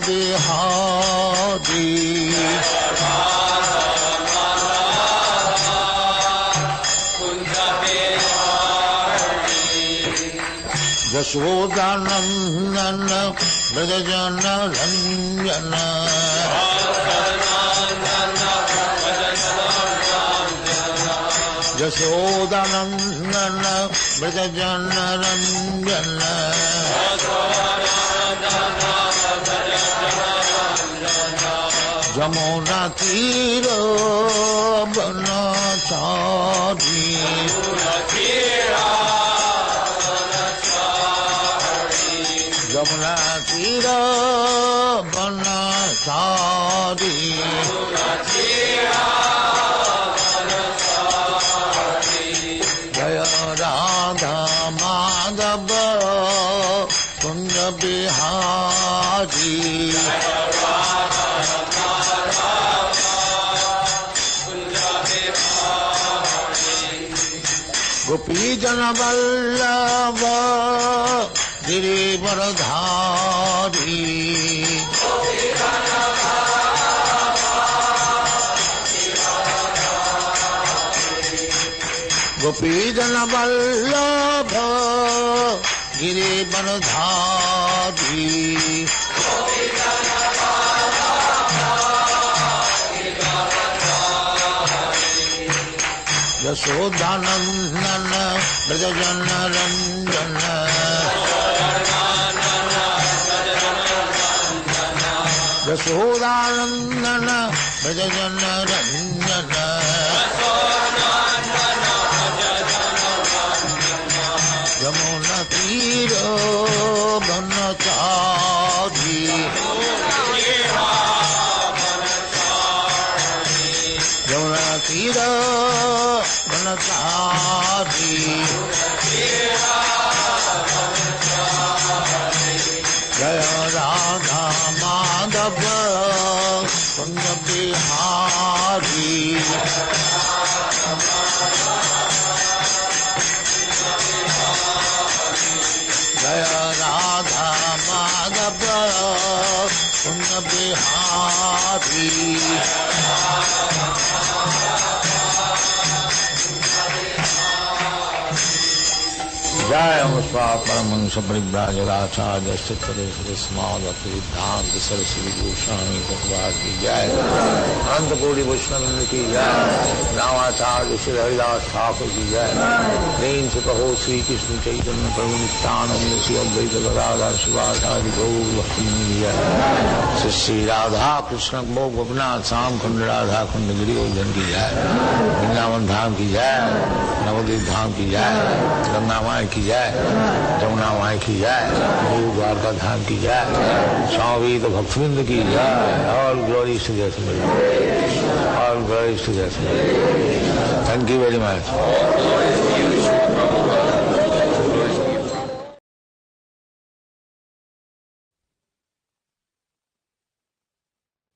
Bihari Yashodanandana Vrajajana Ranjana Yashodanandana Vrajajana Ranjana Jamuna Tira Banachari Jamuna Tira Banachari Jaya Radha Madhava Kunja Bihari Gopi Jana Vallabha Girivaradhari Gopi Jana Vallabha Girivaradhari Yashodanandana Vrajajana Ranjana Yashodanandana Vrajajana Ranjana Yamuna Tira Banachari Yamuna Tira Banachari Jaya Radha Madhava Kunja Bihari Jaya Radha Madhava Kunja Bihari Jaya Muspa Paramahansa Paribhrajaracharya Sittareshwara Smad Bhaktivedanta Saraswati Goswami Prabhupad ki Jai Ananta Koti Vaishnava ki Jai Namacharya Shri Haridas Thakur ki Jai Prem se kaho Sri Krishna Chaitanya Prabhu Nityananda Sri Advaita Gadadhar Shivacharya Gaur Bhakti ki Jai Shri Radha Krishna Mokh Gopinath Sam Khund Radha Khund Giri Gojan ki Jai Vrindavan Dham ki Jai Navadvip Dham ki Jai Ganga Mai ki Jai Jamuna Mai ki Jai Guru Dwarka Dham ki Jai Swami Bhaktivedanta ki Jai All glories to the Supreme. All glories to the Supreme. Thank you very much.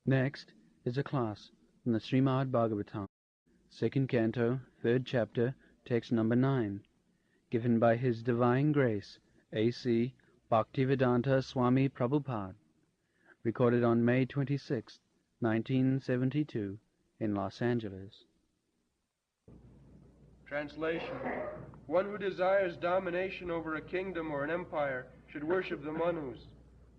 Next is a class from the SRIMAD BHAGVATAM, 2nd Canto, 3rd Chapter, Text number 9, given by His Divine Grace, A.C. Bhaktivedanta Swami Prabhupad, recorded on May 26, 1972, in Los Angeles. Translation. One who desires domination over a kingdom or an empire should worship the Manus.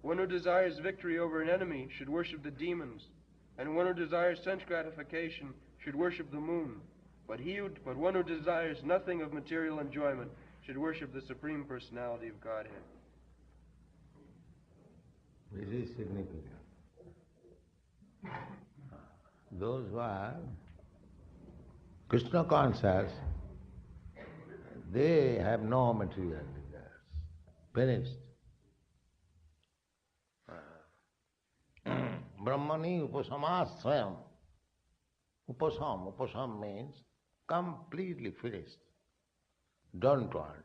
One who desires victory over an enemy should worship the demons. And one who desires sense gratification should worship the moon. But one who desires nothing of material enjoyment should worship the Supreme Personality of Godhead. This is significant. Those who are Krishna conscious, they have no material desires. Finished. Brahmani upasamasrayam. Upasam means completely finished. Don't want.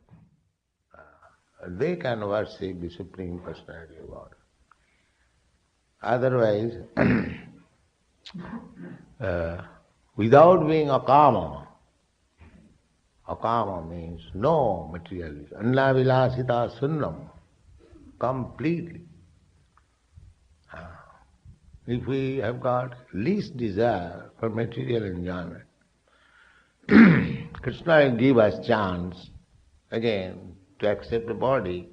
They can worship the Supreme Personality of God. Otherwise, without being akama means no materialism. Anna vilasita sunnam, completely. if we have got least desire for material enjoyment, Krishna will give us chance again to accept a body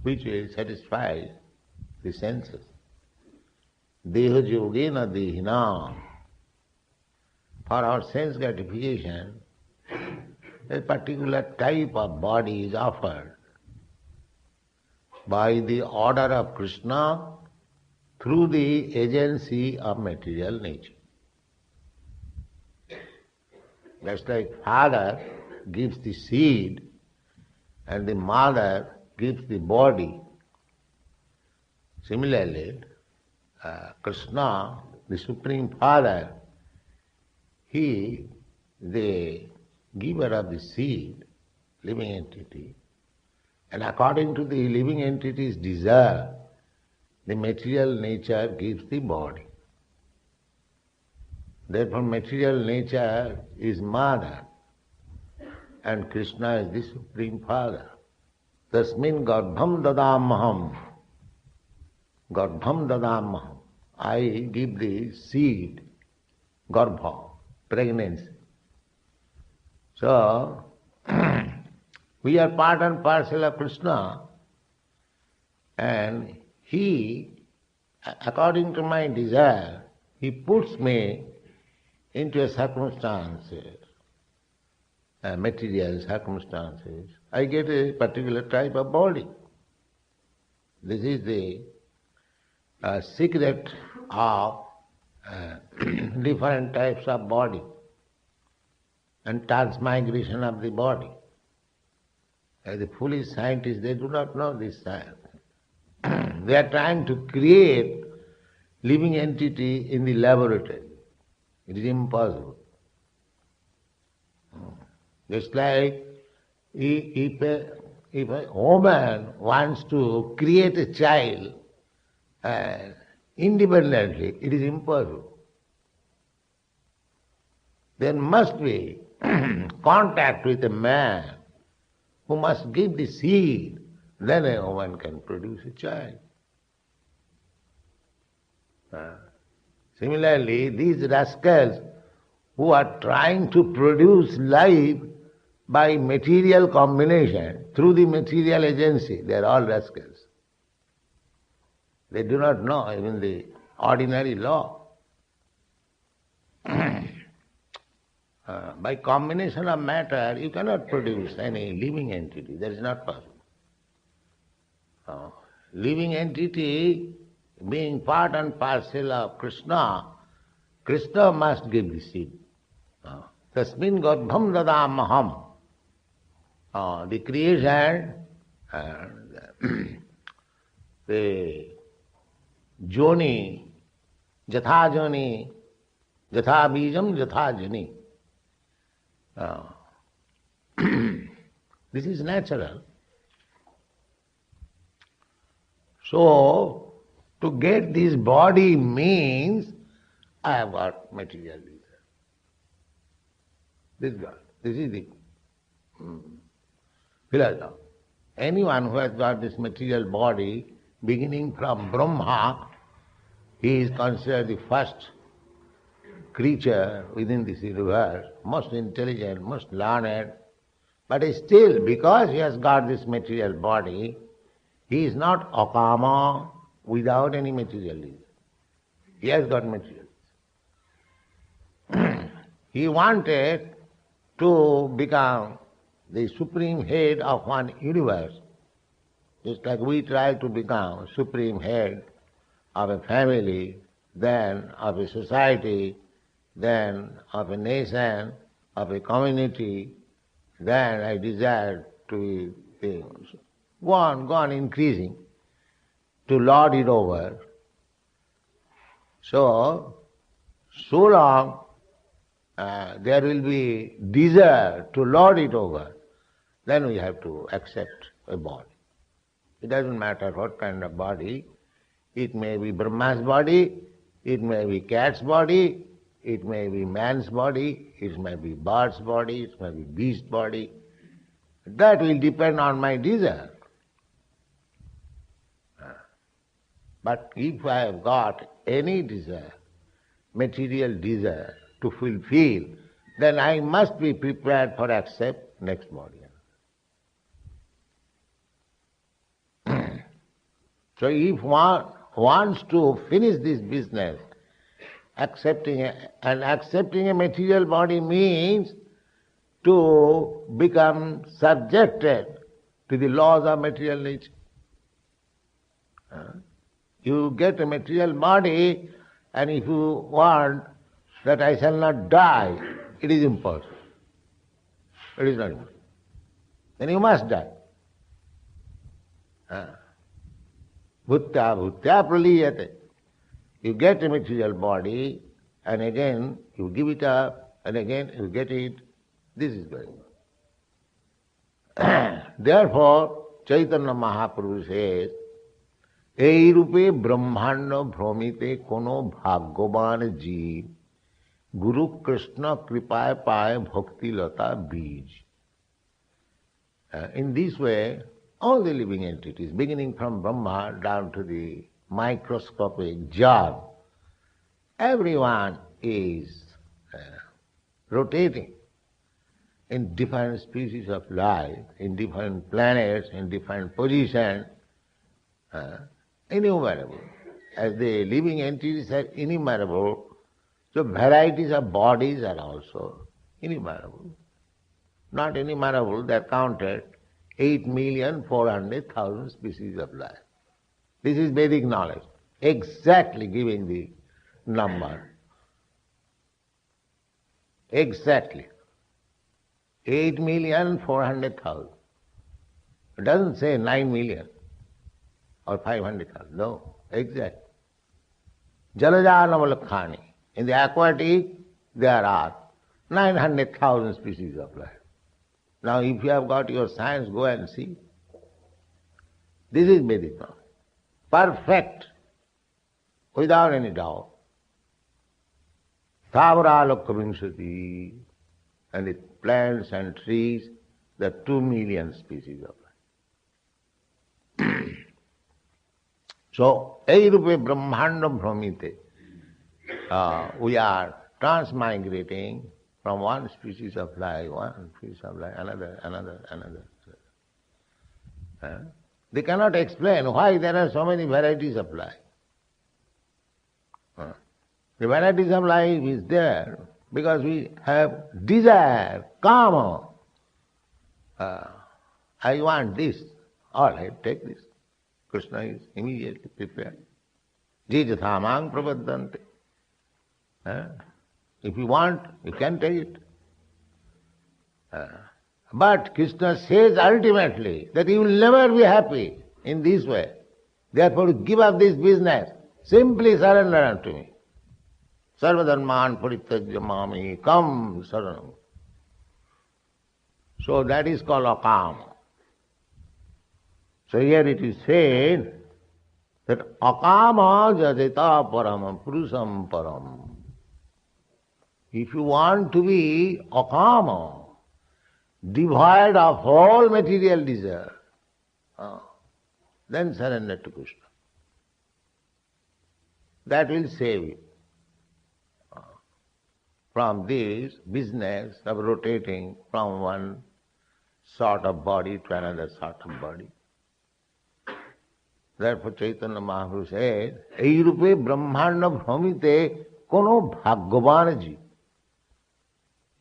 which will satisfy the senses. Deha yogena dehina. For our sense gratification, a particular type of body is offered by the order of Krishna through the agency of material nature. Just like father gives the seed and the mother gives the body, similarly, Krishna, the Supreme Father, he, the giver of the seed, living entity, and according to the living entity's desire, the material nature gives the body. Therefore material nature is mother and Krishna is the Supreme Father. Tasmin garbham dadamaham. Garbham dadamaham. I give the seed, garbha, pregnancy. So, we are part and parcel of Krishna, and he, according to my desire, he puts me into a circumstances, material circumstances. I get a particular type of body. This is the secret of different types of body and transmigration of the body. The foolish scientists, they do not know this science. They are trying to create living entity in the laboratory. It is impossible. Just like if a woman wants to create a child independently, it is impossible. There must be contact with a man who must give the seed, then a woman can produce a child. Similarly, these rascals who are trying to produce life by material combination, through the material agency, they are all rascals. They do not know even the ordinary law. By combination of matter, you cannot produce any living entity. That is not possible. Living entity, being part and parcel of Krishna, Krishna must give the seed. Tasmin garbham dadamaham. The creation, the joni, jatha joni, jatha bijam, jatha jani. This is natural. So, to get this body means I have got material desire. This God. This is the philosophy. Anyone who has got this material body, beginning from Brahma, he is considered the first creature within this universe, most intelligent, most learned, but still, because he has got this material body, he is not akama without any material desire. He has got material. He wanted to become the supreme head of one universe, just like we try to become supreme head of a family, then of a society, then of a nation, of a community, then I desire to go on increasing, to lord it over. So long there will be desire to lord it over, then we have to accept a body. It doesn't matter what kind of body. It may be Brahma's body, it may be cat's body, it may be man's body, it may be bird's body, it may be beast's body. That will depend on my desire. But if I have got any desire, material desire to fulfill, then I must be prepared for accept next body. So if one wants to finish this business, accepting a material body means to become subjected to the laws of material nature. You get a material body, and if you want that I shall not die, it is impossible. It is not impossible. Then you must die. Bhutya bhutya praliyate. You get a material body, and again you give it up, and again you get it. This is going on. Therefore, Chaitanya Mahaprabhu says, এই রূপে ব্রহ্মাণ্ড ভ্রমিতে কোনো ভাগ্যবান জীব গুরু কৃষ্ণ কৃপায় পায় ভক্তিলতা বীজ. In this way, all the living entities, beginning from Brahma down to the microscopic germ, everyone is rotating in different species of life, in different planets, in different positions, innumerable. As the living entities are innumerable, so varieties of bodies are also innumerable. Not innumerable, they are counted 8,400,000 species of life. This is Vedic knowledge, exactly giving the number. Exactly. 8,400,000. It doesn't say 9 million or 500,000. No, exactly. Jalajanamalakkhani. In the aquatic, there are 900,000 species of life. Now, if you have got your science, go and see. This is Vedic knowledge. Perfect, without any doubt. Thavaralokkavinshati, and the plants and trees, there are 2 million species of life. So, ei rupe brahmanda bhramite, we are transmigrating from one species of life, another. They cannot explain why there are so many varieties of life. The varieties of life is there because we have desire, kama. I want this. All right, take this. Krishna is immediately prepared. Jijathamang prabhadante. If you want, you can take it. But Krishna says ultimately that you will never be happy in this way. Therefore, give up this business. Simply surrender unto me. Sarvadharman parityajya mami kam saranam. So that is called akama. So here it is said that akama jajita paramam purusam param. If you want to be akama, devoid of all material desire, then surrender to Krishna. That will save you from this business of rotating from one sort of body to another sort of body. Therefore Chaitanya Mahaprabhu said, ei rupe brahmanda bhramite kono bhagyavan ji.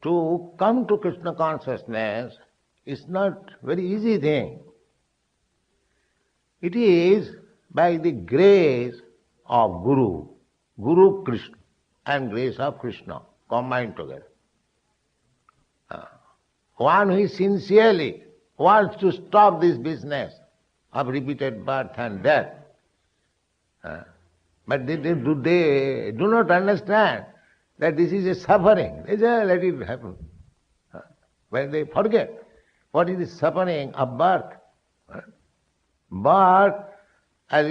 To come to Krishna consciousness is not very easy thing. It is by the grace of Guru Krishna and grace of Krishna combined together. One who sincerely wants to stop this business of repeated birth and death, but they do not understand that this is a suffering. They just let it happen. When they forget what is the suffering of birth. Birth, as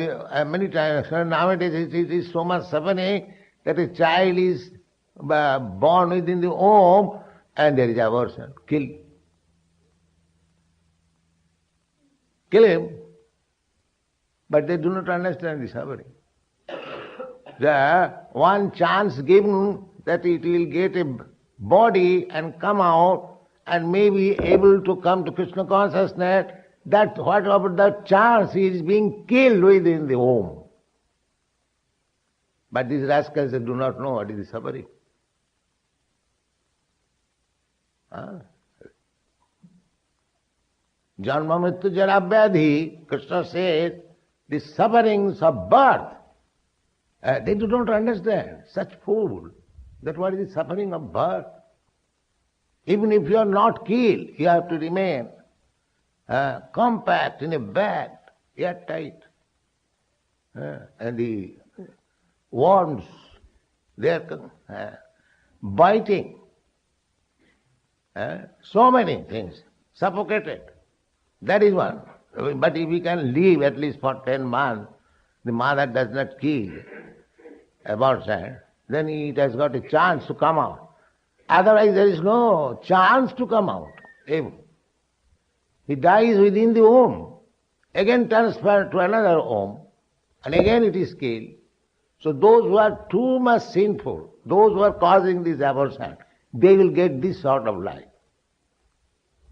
many times, nowadays it is so much suffering that a child is born within the womb and there is abortion. Kill him. But they do not understand the suffering. the one chance given that it will get a body and come out and may be able to come to Krishna consciousness, that what about that chance? He is being killed within the home. But these rascals do not know what is the suffering. Janma mrityu jara vyadhi, Krishna says, the sufferings of birth, they do not understand. Such fool, that what is the suffering of birth? Even if you are not killed, you have to remain compact in a bag, airtight. And the worms, they are biting. So many things, suffocated. That is one. But if we can live at least for 10 months, the mother does not kill abortion, then it has got a chance to come out. Otherwise there is no chance to come out. If he dies within the womb, again transferred to another womb, and again it is killed. So those who are too much sinful, those who are causing this abortion, they will get this sort of life.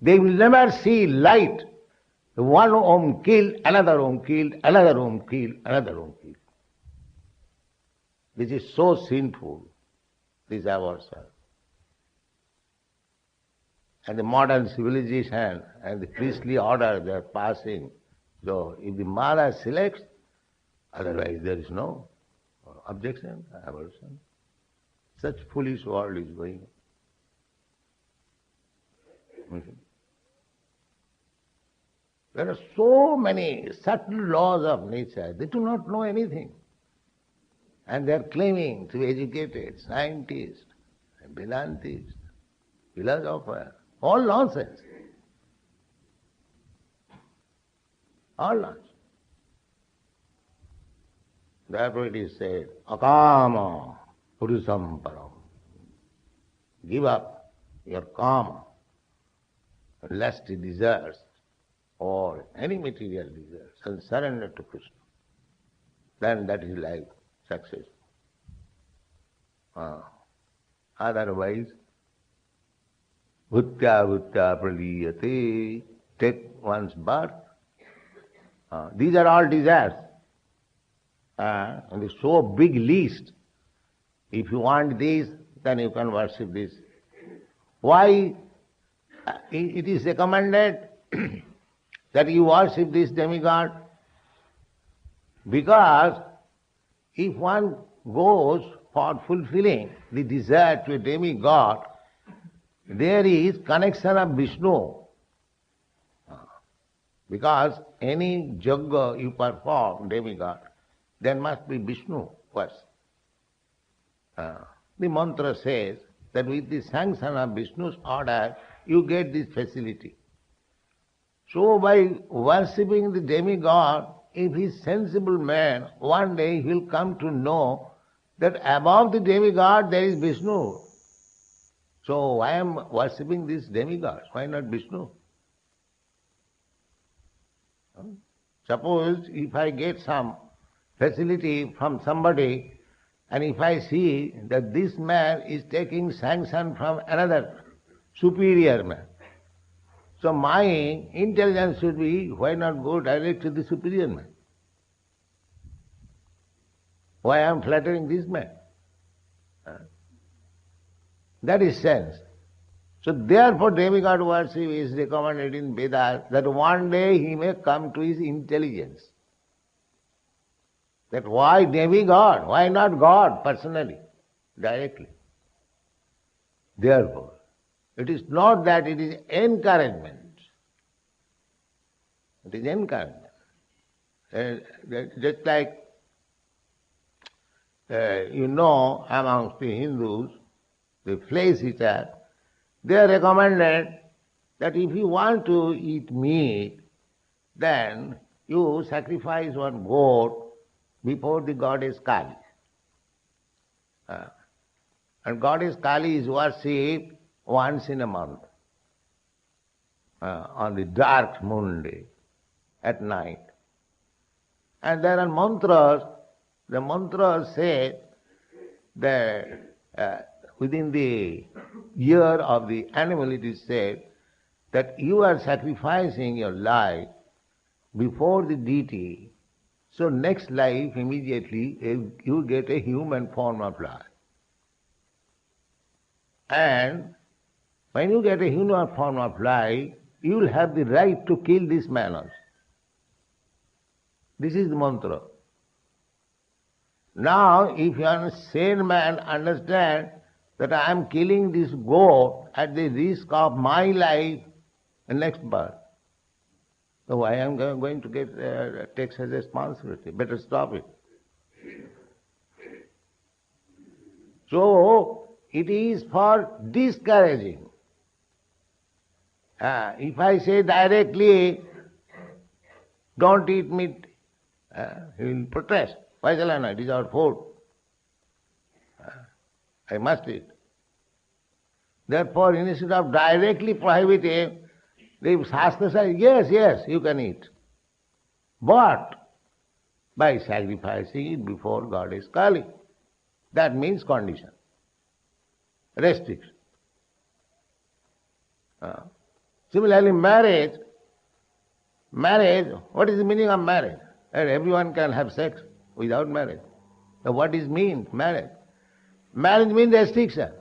They will never see light. One womb killed, another womb killed, another womb killed, another womb killed. This is so sinful, this abortion. And the modern civilization and the priestly order they are passing. So if the mother selects, otherwise there is no objection, abortion. Such foolish world is going on. There are so many subtle laws of nature, they do not know anything. And they are claiming to be educated, scientists, Vedantists, philosophers, all nonsense. All nonsense. Therefore it is said, akama purusam param. Give up your kama, lusty desires, or any material desires, and surrender to Krishna. Then that is life, success. Otherwise, bhutya bhutya praliyate, take one's birth. These are all desires. And it's so big list. If you want this, then you can worship this. Why it is recommended that you worship this demigod? Because if one goes for fulfilling the desire to a demigod, there is connection of Vishnu. Because any yajna you perform, demigod, there must be Vishnu first. The mantra says that with the sanction of Vishnu's order, you get this facility. So by worshipping the demigod, if he is sensible man, one day he will come to know that above the demigod there is Vishnu. So I am worshipping this demigod, why not Vishnu? Suppose if I get some facility from somebody, and if I see that this man is taking sanction from another superior man, so my intelligence should be, why not go direct to the superior man? Why I am flattering this man? That is sense. So therefore demigod worship is recommended in Vedas, that one day he may come to his intelligence. That why demigod? Why not God personally, directly? Therefore, it is not that it is encouragement. It is encouragement. Just like, amongst the Hindus, the flesh eater, they are recommended that if you want to eat meat, then you sacrifice one goat before the goddess Kali. And goddess Kali is worshipped once in a month, on the dark moon day, at night. And there are mantras The mantra says that within the year of the animal it is said that you are sacrificing your life before the deity, so next life immediately you get a human form of life. And when you get a human form of life, you will have the right to kill this man also. This is the mantra. Now, if a sane man understands that I am killing this goat at the risk of my life and next birth, so I am going to take such responsibility. Better stop it. So, it is for discouraging. If I say directly, don't eat meat, he will protest. Why shall I not? It is our food. I must eat. Therefore, instead of directly prohibiting, the Shastra says, yes, you can eat. But by sacrificing it before Goddess Kali. That means condition, restriction. Similarly, marriage, what is the meaning of marriage? That everyone can have sex without marriage. So what is mean marriage? Marriage means restriction.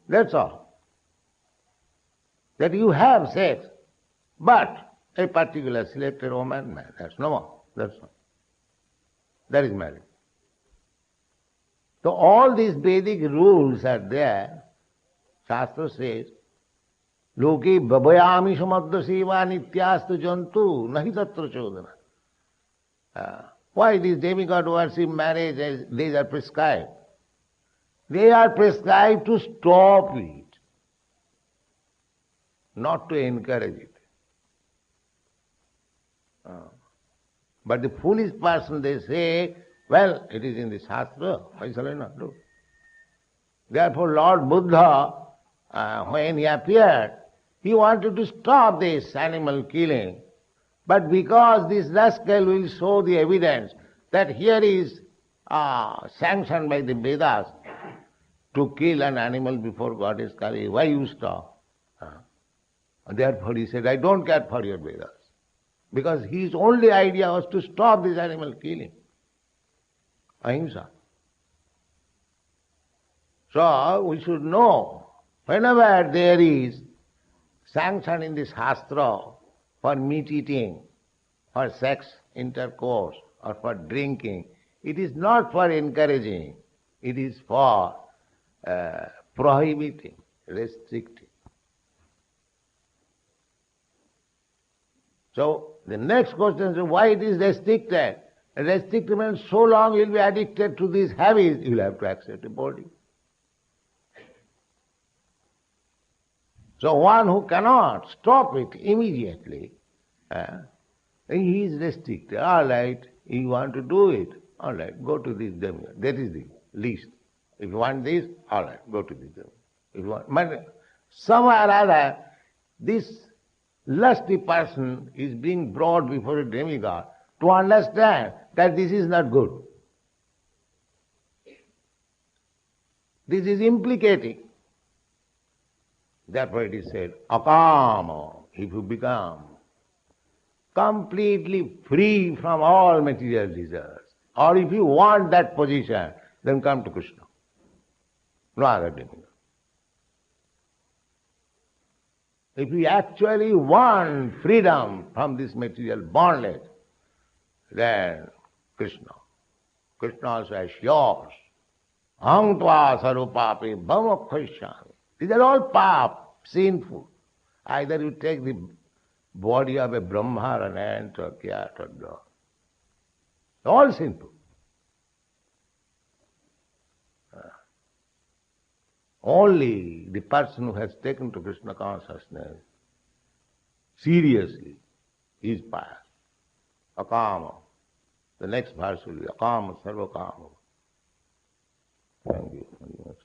That's all. That you have sex, but a particular selected woman, man, that's no more. That's all. That is marriage. So all these Vedic rules are there. Shastra says, Loke babhayami samadda seva nityastu jantu nahi tatra chodana. Why these demigod worship marriage as these are prescribed? They are prescribed to stop it, not to encourage it. But the foolish person, they say, well, it is in the Shastra, why shall I not do? Therefore Lord Buddha, when he appeared, he wanted to stop this animal killing. But because this rascal will show the evidence that here is sanctioned by the Vedas to kill an animal before Goddess Kali, why you stop? Therefore he said, I don't care for your Vedas. Because his only idea was to stop this animal killing. Ahimsa. So we should know, whenever there is sanction in the Shastra for meat eating, for sex intercourse, or for drinking, it is not for encouraging, it is for prohibiting, restricting. So the next question is, why it is restricted? Restricted means so long you will be addicted to these habits, you will have to accept a body. So one who cannot stop it immediately, he is restricted. All right, you want to do it, all right, go to this demigod. That is the least. If you want this, all right, go to this demigod. If you want, but somewhere or other, this lusty person is being brought before a demigod to understand that this is not good. This is implicating. Therefore it is said, akama, if you become completely free from all material desires, or if you want that position, then come to Krishna. No other demigod. If you actually want freedom from this material bondage, then Krishna. Krishna also assures, aham tva sarupapi bhamakhvishami. These are all pap, sinful. Either you take the body of a Brahma, an ant, or a cat, or dog. All sinful. Only the person who has taken to Krishna consciousness seriously is pious. Akama. The next verse will be akama sarva kama. Thank you very much.